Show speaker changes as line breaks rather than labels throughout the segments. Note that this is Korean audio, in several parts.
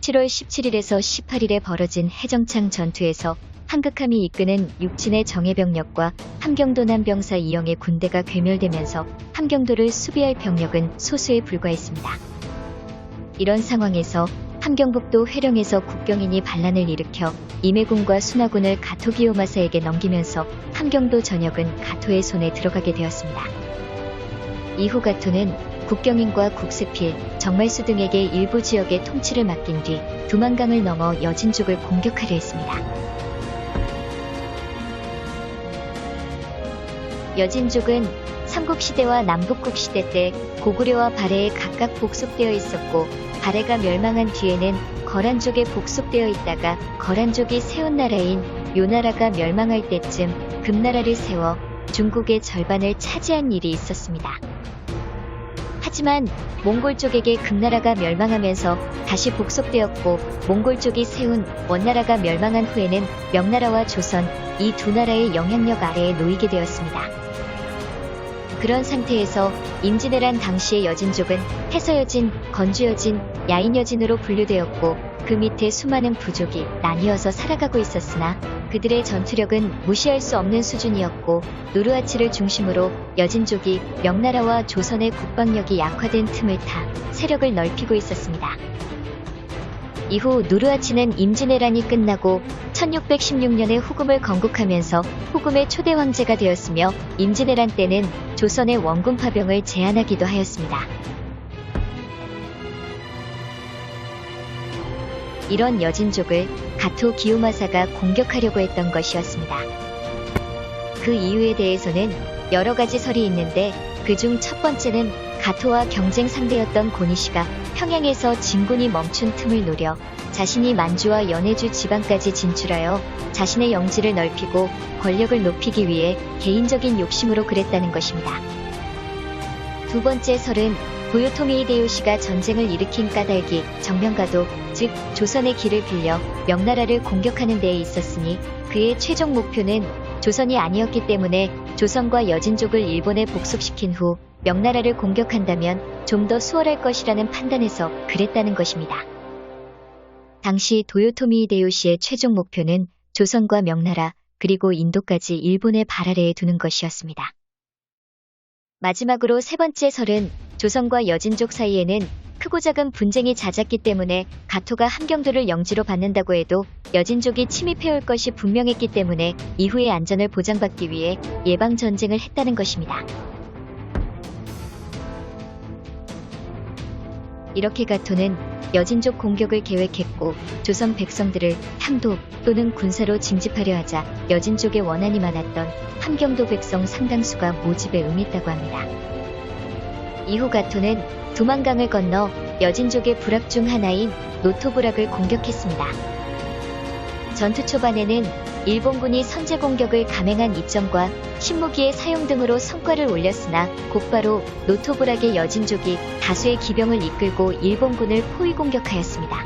7월 17일에서 18일에 벌어진 해정창 전투에서 한극함이 이끄는 육진의 정예병력과 함경도 남병사 이영의 군대가 괴멸되면서 함경도를 수비할 병력은 소수에 불과했습니다. 이런 상황에서 함경북도 회령에서 국경인이 반란을 일으켜 임해군과 순하군을 가토 기요마사에게 넘기면서 함경도 전역은 가토의 손에 들어가게 되었습니다. 이후 가토는 국경인과 국세필, 정말수 등에게 일부 지역의 통치를 맡긴 뒤 두만강을 넘어 여진족을 공격하려 했습니다. 여진족은 삼국시대와 남북국시대 때 고구려와 발해에 각각 복속되어 있었고, 발해가 멸망한 뒤에는 거란족에 복속되어 있다가 거란족이 세운 나라인 요나라가 멸망할 때쯤 금나라를 세워 중국의 절반을 차지한 일이 있었습니다. 하지만 몽골 쪽에게 금나라가 멸망하면서 다시 복속되었고, 몽골 쪽이 세운 원나라가 멸망한 후에는 명나라와 조선, 이 두 나라의 영향력 아래에 놓이게 되었습니다. 그런 상태에서 임진왜란 당시의 여진족은 해서여진, 건주여진, 야인여진으로 분류되었고, 그 밑에 수많은 부족이 나뉘어서 살아가고 있었으나 그들의 전투력은 무시할 수 없는 수준이었고, 누르하치를 중심으로 여진족이 명나라와 조선의 국방력이 약화된 틈을 타 세력을 넓히고 있었습니다. 이후 누르하치는 임진왜란이 끝나고 1616년에 후금을 건국하면서 후금의 초대 황제가 되었으며, 임진왜란 때는 조선의 원군 파병을 제한하기도 하였습니다. 이런 여진족을 가토 기요마사가 공격하려고 했던 것이었습니다. 그 이유에 대해서는 여러 가지 설이 있는데, 그중 첫 번째는 가토와 경쟁 상대였던 고니시가 평양에서 진군이 멈춘 틈을 노려 자신이 만주와 연해주 지방까지 진출하여 자신의 영지를 넓히고 권력을 높이기 위해 개인적인 욕심으로 그랬다는 것입니다. 두 번째 설은 도요토미 히데요시가 전쟁을 일으킨 까닭이 정명가도, 즉 조선의 길을 빌려 명나라를 공격하는 데에 있었으니, 그의 최종 목표는 조선이 아니었기 때문에 조선과 여진족을 일본에 복속시킨 후 명나라를 공격한다면 좀 더 수월할 것이라는 판단에서 그랬다는 것입니다. 당시 도요토미 히데요시의 최종 목표는 조선과 명나라, 그리고 인도까지 일본의 발 아래에 두는 것이었습니다. 마지막으로 세 번째 설은 조선과 여진족 사이에는 크고 작은 분쟁이 잦았기 때문에 가토가 함경도를 영지로 받는다고 해도 여진족이 침입해올 것이 분명했기 때문에 이후의 안전을 보장받기 위해 예방전쟁을 했다는 것입니다. 이렇게 가토는 여진족 공격을 계획했고, 조선 백성들을 향도 또는 군사로 징집하려 하자 여진족의 원한이 많았던 함경도 백성 상당수가 모집에 응했다고 합니다. 이후 가토는 두만강을 건너 여진족의 부락 중 하나인 노토부락을 공격했습니다. 전투 초반에는 일본군이 선제 공격을 감행한 이점과 신무기의 사용 등으로 성과를 올렸으나 곧바로 노토부락의 여진족이 다수의 기병을 이끌고 일본군을 포위 공격하였습니다.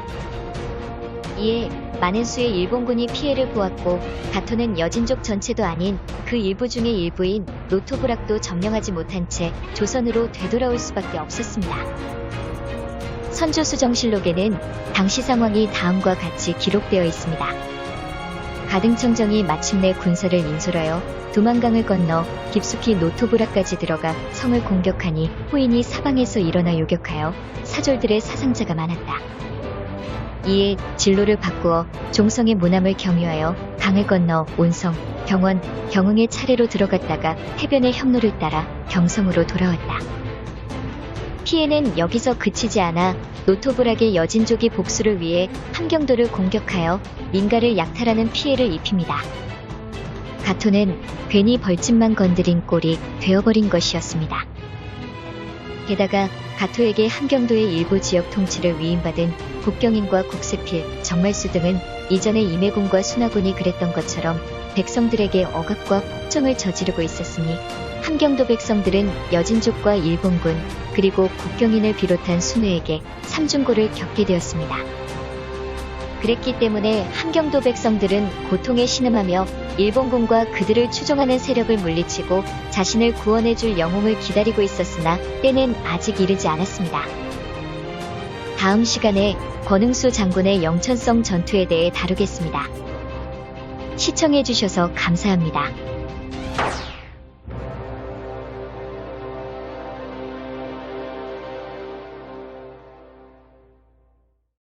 이에 많은 수의 일본군이 피해를 보았고, 가토는 여진족 전체도 아닌 그 일부 중의 일부인 노토부락도 점령하지 못한 채 조선으로 되돌아올 수밖에 없었습니다. 선조수정실록에는 당시 상황이 다음과 같이 기록되어 있습니다. 가등청정이 마침내 군사를 인솔하여 두만강을 건너 깊숙이 노토부락까지 들어가 성을 공격하니 후인이 사방에서 일어나 요격하여 사졸들의 사상자가 많았다. 이에 진로를 바꾸어 종성의 무남을 경유하여 강을 건너 온성, 경원, 경흥의 차례로 들어갔다가 해변의 형로를 따라 경성으로 돌아왔다. 피해는 여기서 그치지 않아 노토부락의 여진족이 복수를 위해 함경도를 공격하여 민가를 약탈하는 피해를 입힙니다. 가토는 괜히 벌집만 건드린 꼴이 되어버린 것이었습니다. 게다가 가토에게 함경도의 일부 지역 통치를 위임받은 국경인과 국세필, 정말수 등은 이전에 임해군과 순하군이 그랬던 것처럼 백성들에게 억압과 폭정을 저지르고 있었으니, 함경도 백성들은 여진족과 일본군, 그리고 국경인을 비롯한 순회에게 삼중고를 겪게 되었습니다. 그랬기 때문에 함경도 백성들은 고통에 신음하며 일본군과 그들을 추종하는 세력을 물리치고 자신을 구원해줄 영웅을 기다리고 있었으나 때는 아직 이르지 않았습니다. 다음 시간에 권응수 장군의 영천성 전투에 대해 다루겠습니다. 시청해주셔서 감사합니다.